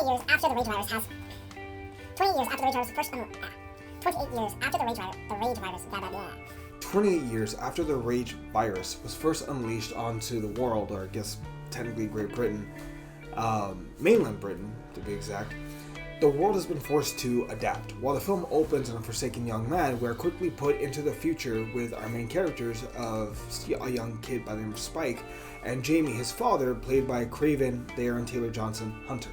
years after the rage virus has 28 years after the rage virus first 28 years after the rage virus blah blah blah. 28 years after the rage virus was first unleashed onto the world, or I guess technically Great Britain, mainland Britain to be exact, the world has been forced to adapt. While the film opens on a forsaken young man, we are quickly put into the future with our main characters of a young kid by the name of Spike and Jamie, his father, played by Craven the Aaron Taylor Johnson Hunter.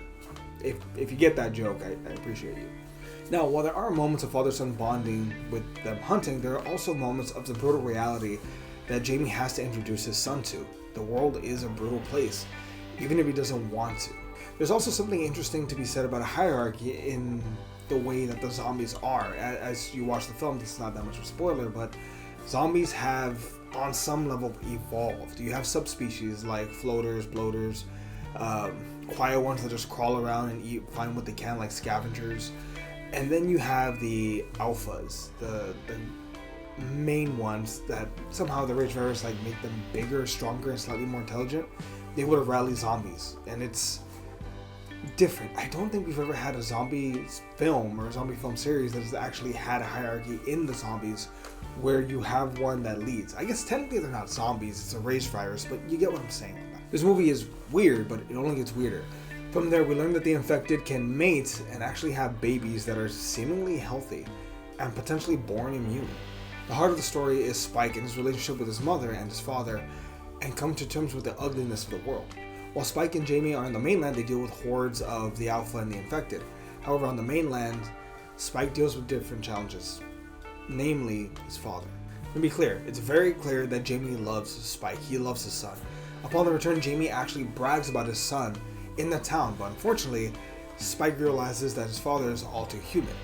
If you get that joke, I appreciate you. Now, while there are moments of father-son bonding with them hunting, there are also moments of the brutal reality that Jamie has to introduce his son to. The world is a brutal place, even if he doesn't want to. There's also something interesting to be said about a hierarchy in the way that the zombies are. As you watch the film, this is not that much of a spoiler, but zombies have, on some level, evolved. You have subspecies like floaters, bloaters, quiet ones that just crawl around and find what they can, like scavengers. And then you have the alphas, the main ones that somehow the rage virus make them bigger, stronger, and slightly more intelligent. They would have rallied zombies, and it's different. I don't think we've ever had a zombie film or a zombie film series that has actually had a hierarchy in the zombies where you have one that leads. I guess technically they're not zombies, it's a rage virus, but you get what I'm saying. This movie is weird, but it only gets weirder. From there, we learn that the infected can mate and actually have babies that are seemingly healthy and potentially born immune. The heart of the story is Spike and his relationship with his mother and his father, and come to terms with the ugliness of the world. While Spike and Jamie are on the mainland, they deal with hordes of the alpha and the infected. However, on the mainland, Spike deals with different challenges, namely his father. To be clear, it's very clear that Jamie loves Spike. He loves his son. Upon the return, Jamie actually brags about his son in the town, but unfortunately, Spike realizes that his father is all too human.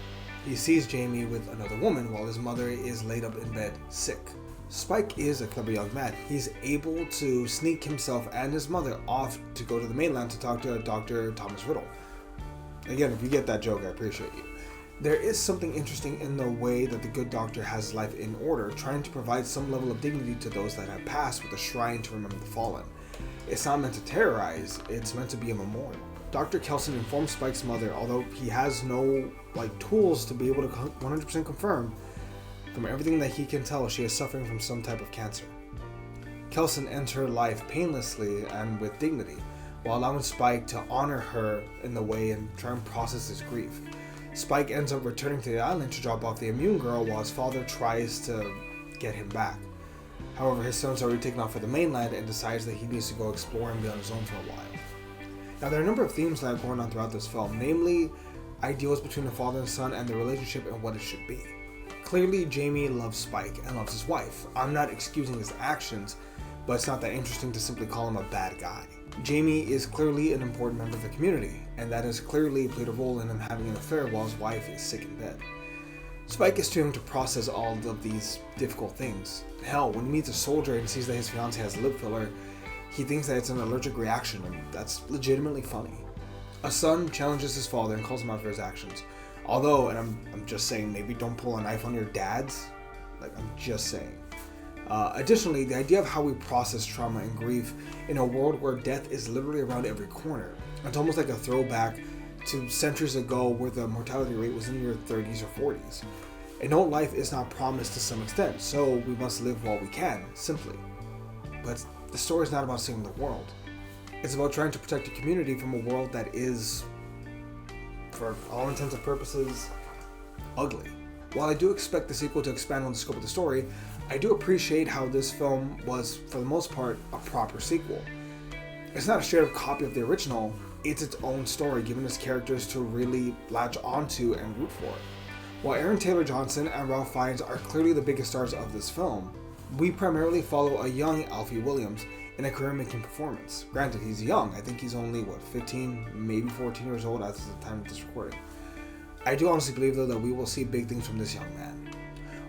He sees Jamie with another woman while his mother is laid up in bed, sick. Spike is a clever young man. He's able to sneak himself and his mother off to go to the mainland to talk to Dr. Thomas Riddle. Again, if you get that joke, I appreciate you. There is something interesting in the way that the good doctor has life in order, trying to provide some level of dignity to those that have passed with a shrine to remember the fallen. It's not meant to terrorize, it's meant to be a memorial. Dr. Kelson informs Spike's mother, although he has no tools to be able to 100% confirm, from everything that he can tell, she is suffering from some type of cancer. Kelson ends her life painlessly and with dignity, while allowing Spike to honor her in the way and try and process his grief. Spike ends up returning to the island to drop off the immune girl while his father tries to get him back. However, his son's already taken off for the mainland and decides that he needs to go explore and be on his own for a while. Now, there are a number of themes that are going on throughout this film, namely ideals between the father and son and the relationship and what it should be. Clearly, Jamie loves Spike and loves his wife. I'm not excusing his actions, but it's not that interesting to simply call him a bad guy. Jamie is clearly an important member of the community, and that has clearly played a role in him having an affair while his wife is sick in bed. Spike is too young to process all of these difficult things. Hell, when he meets a soldier and sees that his fiancée has lip filler, he thinks that it's an allergic reaction, and that's legitimately funny. A son challenges his father and calls him out for his actions. Although, and I'm just saying, maybe don't pull a knife on your dads. I'm just saying. Additionally, the idea of how we process trauma and grief in a world where death is literally around every corner. It's almost like a throwback to centuries ago where the mortality rate was in your 30s or 40s. And no life is not promised to some extent, so we must live while we can, simply. But the story is not about saving the world. It's about trying to protect a community from a world that is, for all intents and purposes, ugly. While I do expect the sequel to expand on the scope of the story, I do appreciate how this film was, for the most part, a proper sequel. It's not a straight up copy of the original, it's its own story, giving us characters to really latch onto and root for. While Aaron Taylor Johnson and Ralph Fiennes are clearly the biggest stars of this film, we primarily follow a young Alfie Williams in a career-making performance. Granted, he's young. I think he's only, 15, maybe 14 years old at the time of this recording. I do honestly believe, though, that we will see big things from this young man.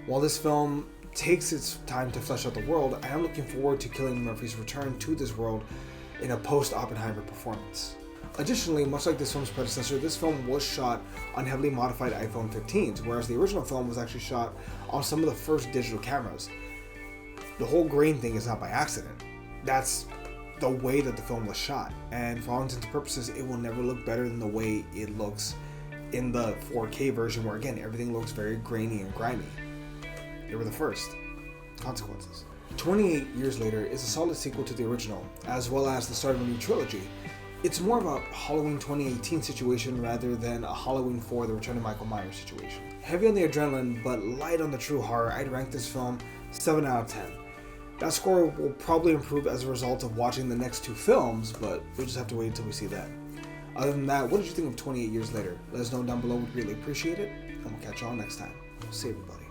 While this film takes its time to flesh out the world, I am looking forward to Cillian Murphy's return to this world in a post-Oppenheimer performance. Additionally, much like this film's predecessor, this film was shot on heavily modified iPhone 15s, whereas the original film was actually shot on some of the first digital cameras. The whole grain thing is not by accident. That's the way that the film was shot. And for all intents and purposes, it will never look better than the way it looks in the 4K version, where again, everything looks very grainy and grimy. They were the first. Consequences. 28 Years Later is a solid sequel to the original, as well as the start of a new trilogy. It's more of a Halloween 2018 situation rather than a Halloween 4 The Return of Michael Myers situation. Heavy on the adrenaline, but light on the true horror, I'd rank this film 7 out of 10. That score will probably improve as a result of watching the next 2 films, but we'll just have to wait until we see that. Other than that, what did you think of 28 Years Later? Let us know down below, we'd really appreciate it, and we'll catch you all next time. See everybody.